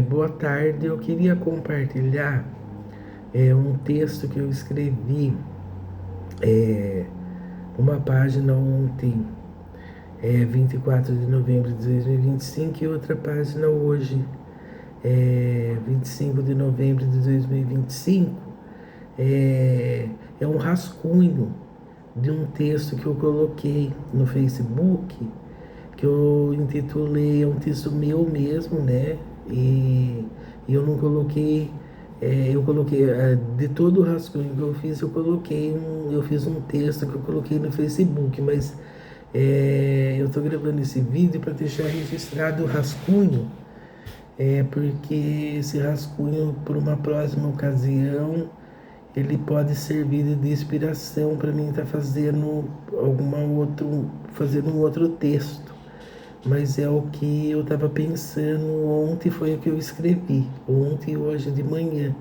Boa tarde, eu queria compartilhar um texto que eu escrevi, é, uma página ontem, 24 de novembro de 2025, e outra página hoje, 25 de novembro de 2025. É um rascunho de um texto que eu coloquei no Facebook, que eu intitulei, é um texto meu mesmo, né? E eu não coloquei, eu coloquei, de todo o rascunho que eu fiz, eu fiz um texto que eu coloquei no Facebook, mas eu estou gravando esse vídeo para deixar registrado o rascunho, porque esse rascunho, por uma próxima ocasião, ele pode servir de inspiração para mim estar fazendo um outro texto. Mas é o que eu estava pensando ontem, foi o que eu escrevi, ontem e hoje de manhã.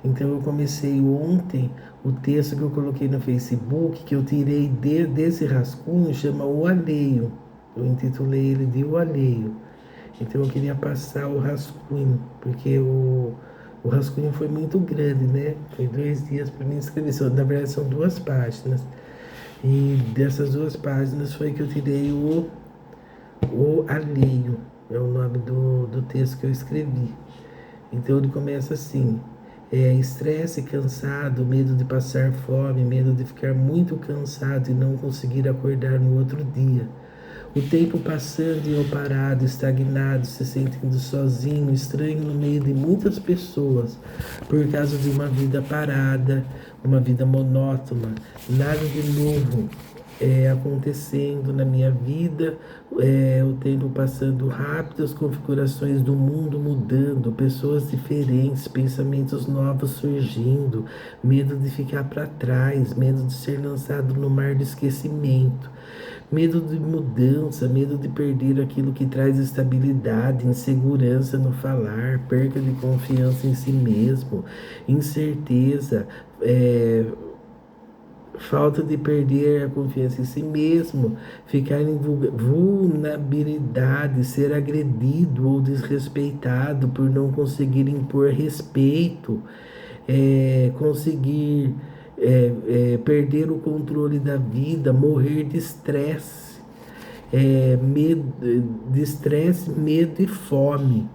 Então eu comecei ontem, o texto que eu coloquei no Facebook, que eu tirei desse rascunho, chama O Alheio. Eu intitulei ele de O Alheio. Então eu queria passar o rascunho, porque o rascunho foi muito grande, né? Foi 2 dias para mim escrever. Na verdade são 2 páginas. E dessas 2 páginas foi que eu tirei o Alheio, é o nome do texto que eu escrevi. Então ele começa assim: estresse, cansado, medo de passar fome, medo de ficar muito cansado e não conseguir acordar no outro dia. O tempo passando e eu parado, estagnado, se sentindo sozinho, estranho no meio de muitas pessoas, por causa de uma vida parada, uma vida monótona, nada de novo acontecendo na minha vida, o tempo passando rápido, as configurações do mundo mudando, pessoas diferentes, pensamentos novos surgindo, medo de ficar para trás, medo de ser lançado no mar do esquecimento. Medo de mudança, medo de perder aquilo que traz estabilidade, insegurança no falar, perca de confiança em si mesmo, incerteza, falta de perder a confiança em si mesmo, ficar em vulnerabilidade, ser agredido ou desrespeitado por não conseguir impor respeito, conseguir perder o controle da vida, morrer de estresse, medo e fome,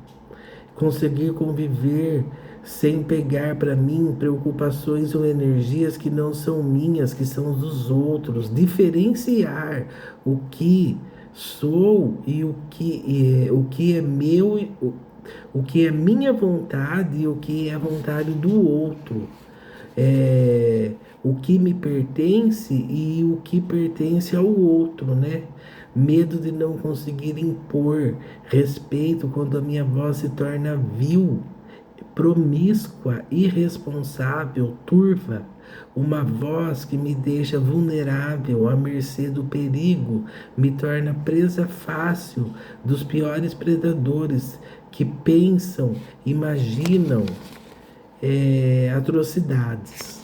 conseguir conviver sem pegar para mim preocupações ou energias que não são minhas, que são dos outros, diferenciar o que sou e o que é meu, o que é minha vontade e o que é a vontade do outro. O que me pertence e o que pertence ao outro, né? Medo de não conseguir impor respeito quando a minha voz se torna vil, promíscua, irresponsável, turva. Uma voz que me deixa vulnerável à mercê do perigo, me torna presa fácil dos piores predadores que pensam, imaginam atrocidades.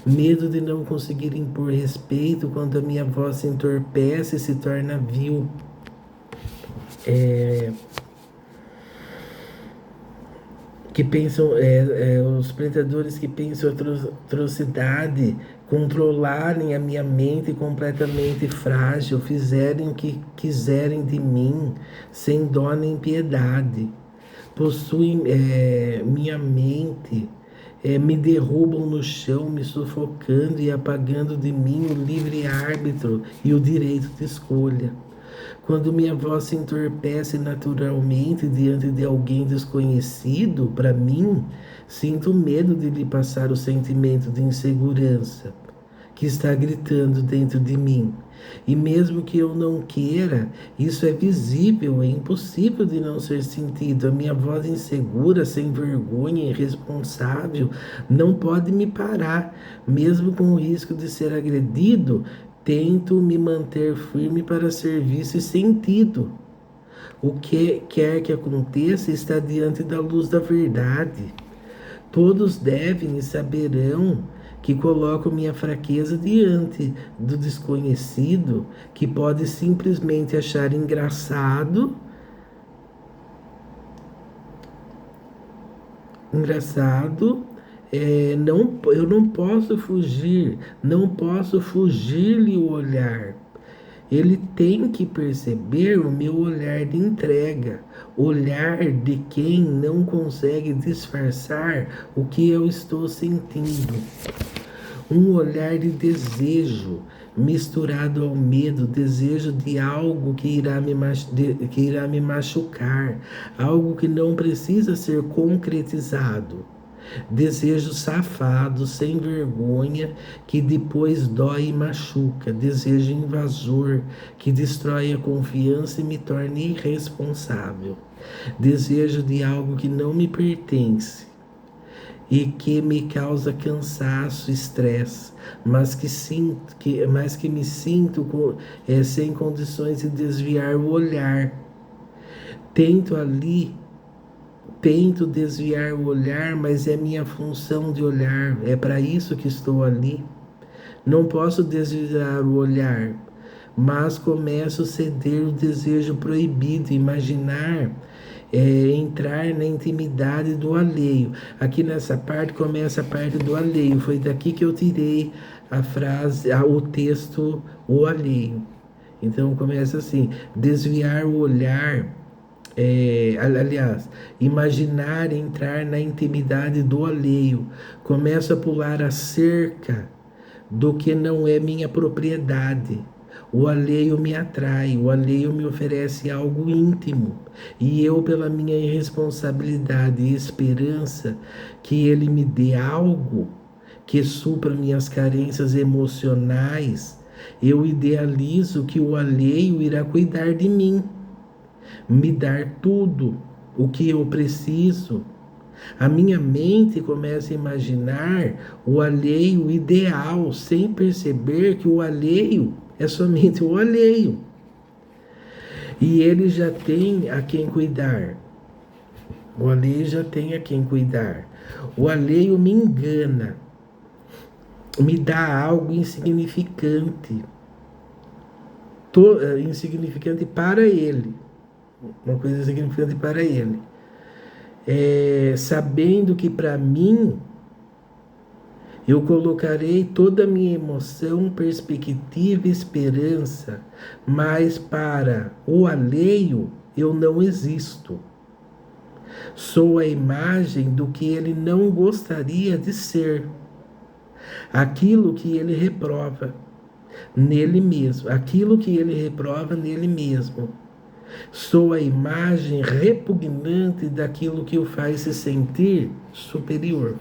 Medo de não conseguir impor respeito quando a minha voz se entorpece e se torna vil. Que pensam, os predadores que pensam atrocidade, controlarem a minha mente completamente frágil, fizerem o que quiserem de mim, sem dó nem piedade. Possuem minha mente, me derrubam no chão, me sufocando e apagando de mim o livre-árbitro e o direito de escolha. Quando minha voz se entorpece naturalmente diante de alguém desconhecido para mim, sinto medo de lhe passar o sentimento de insegurança que está gritando dentro de mim. E mesmo que eu não queira, isso é visível, é impossível de não ser sentido. A minha voz insegura, sem vergonha, irresponsável, não pode me parar. Mesmo com o risco de ser agredido, tento me manter firme para ser visto e sentido. O que quer que aconteça está diante da luz da verdade. Todos devem e saberão que coloco minha fraqueza diante do desconhecido, que pode simplesmente achar engraçado engraçado, eu não posso fugir, não posso fugir-lhe o olhar. Ele tem que perceber o meu olhar de entrega, olhar de quem não consegue disfarçar o que eu estou sentindo. Um olhar de desejo misturado ao medo, desejo de algo que irá me machucar, algo que não precisa ser concretizado. Desejo safado, sem vergonha, que depois dói e machuca. Desejo invasor, que destrói a confiança e me torna irresponsável. Desejo de algo que não me pertence e que me causa cansaço, estresse, mas que me sinto sem condições de desviar o olhar. Tento desviar o olhar, mas é minha função de olhar, é para isso que estou ali. Não posso desviar o olhar, mas começo a ceder o desejo proibido, imaginar, entrar na intimidade do alheio. Aqui nessa parte começa a parte do alheio, foi daqui que eu tirei a frase, o texto, o alheio. Então começa assim, desviar o olhar. Aliás, imaginar entrar na intimidade do alheio. Começo a pular a cerca do que não é minha propriedade. O alheio me atrai, o alheio me oferece algo íntimo. E eu, pela minha irresponsabilidade e esperança que ele me dê algo que supra minhas carências emocionais, eu idealizo que o alheio irá cuidar de mim, me dar tudo o que eu preciso. A minha mente começa a imaginar o alheio ideal, sem perceber que o alheio é somente o alheio. E ele já tem a quem cuidar. O alheio já tem a quem cuidar. O alheio me engana, me dá algo insignificante. Insignificante para ele. Uma coisa insignificante para ele. Sabendo que para mim eu colocarei toda a minha emoção, perspectiva e esperança, mas para o alheio eu não existo. Sou a imagem do que ele não gostaria de ser. Aquilo que ele reprova nele mesmo. Aquilo que ele reprova nele mesmo. Sou a imagem repugnante daquilo que o faz se sentir superior.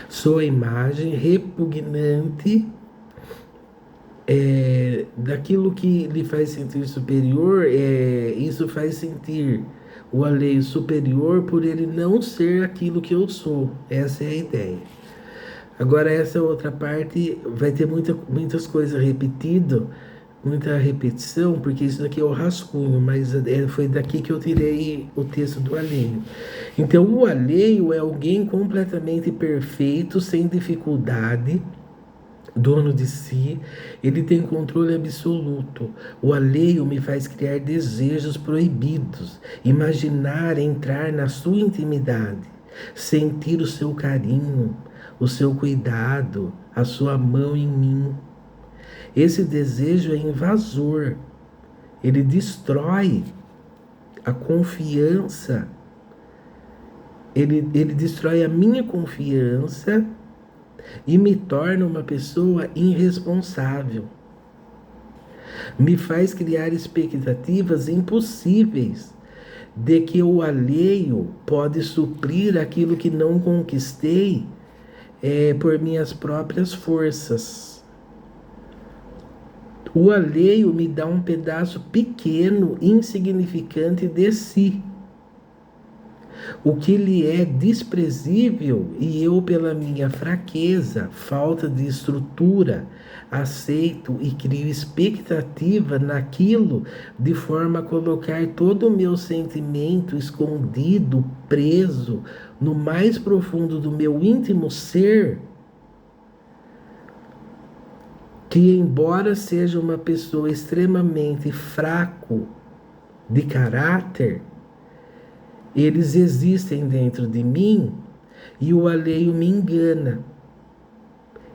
Sou a imagem repugnante daquilo que lhe faz sentir superior. Isso faz sentir o alheio superior por ele não ser aquilo que eu sou. Essa é a ideia. Agora, essa outra parte vai ter muitas coisas repetidas, muita repetição, porque isso daqui é o rascunho, mas foi daqui que eu tirei o texto do alheio. Então, o alheio é alguém completamente perfeito, sem dificuldade, dono de si, ele tem controle absoluto. O alheio me faz criar desejos proibidos, imaginar entrar na sua intimidade, sentir o seu carinho, o seu cuidado, a sua mão em mim. Esse desejo é invasor, ele destrói a confiança, ele destrói a minha confiança e me torna uma pessoa irresponsável. Me faz criar expectativas impossíveis de que o alheio pode suprir aquilo que não conquistei por minhas próprias forças. O alheio me dá um pedaço pequeno, insignificante de si, o que lhe é desprezível, e eu, pela minha fraqueza, falta de estrutura, aceito e crio expectativa naquilo, de forma a colocar todo o meu sentimento escondido, preso, no mais profundo do meu íntimo ser, que, embora seja uma pessoa extremamente fraco de caráter, Eles existem dentro de mim e o alheio me engana.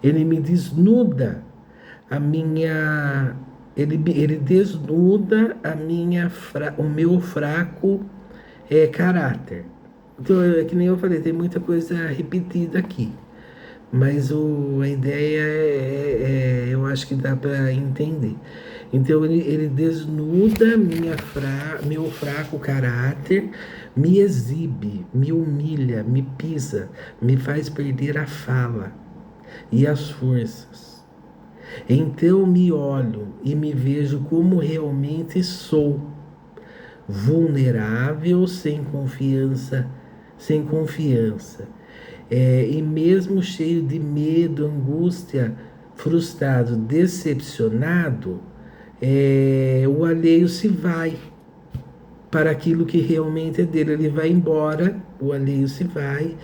Ele me desnuda a minha... Ele desnuda o meu fraco caráter. Então, é que nem eu falei, tem muita coisa repetida aqui. Mas a ideia eu acho que dá para entender. Então ele desnuda meu fraco caráter, me exibe, me humilha, me pisa, me faz perder a fala e as forças. Então me olho e me vejo como realmente sou, vulnerável, sem confiança, e mesmo cheio de medo, angústia, frustrado, decepcionado, o alheio se vai para aquilo que realmente é dele. Ele vai embora, o alheio se vai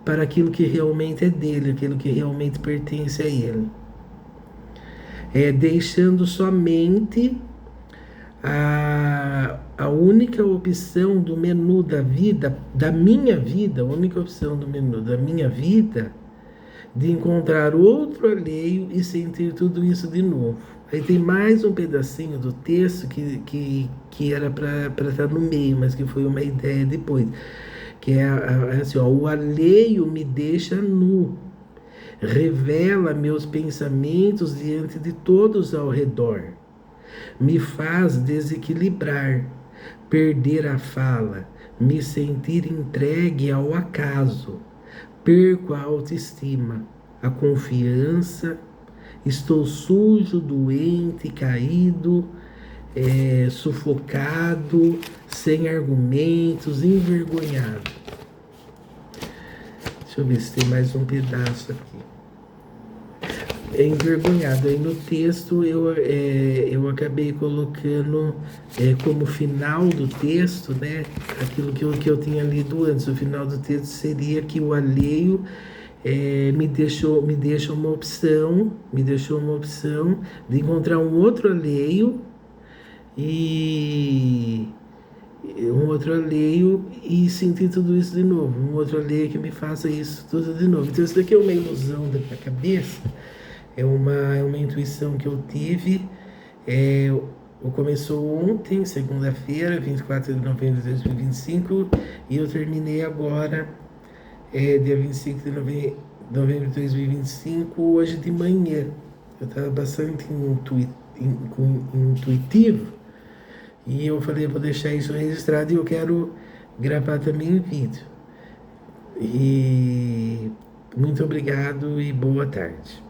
para aquilo que realmente é dele, aquilo que realmente pertence a ele. Deixando somente a única opção do menu da vida, da minha vida, a única opção do menu da minha vida, de encontrar outro alheio e sentir tudo isso de novo. Aí tem mais um pedacinho do texto que era para estar no meio, mas que foi uma ideia depois, que é assim, ó, o alheio me deixa nu, revela meus pensamentos diante de todos ao redor, me faz desequilibrar, perder a fala, me sentir entregue ao acaso, perco a autoestima, a confiança, estou sujo, doente, caído, sufocado, sem argumentos, envergonhado. Deixa eu ver se tem mais um pedaço aqui. Envergonhado. Aí no texto eu acabei colocando como final do texto, né, aquilo que eu tinha lido antes. O final do texto seria que o alheio me deixou uma opção de encontrar um outro alheio e sentir tudo isso de novo, um outro alheio que me faça isso tudo de novo. Então isso daqui é uma ilusão da minha cabeça. É uma intuição que eu tive. Começou ontem, segunda-feira, 24 de novembro de 2025, e eu terminei agora, dia 25 de novembro de 2025, hoje de manhã. Eu estava bastante intuitivo, e eu falei, vou deixar isso registrado e eu quero gravar também em vídeo. E muito obrigado e boa tarde.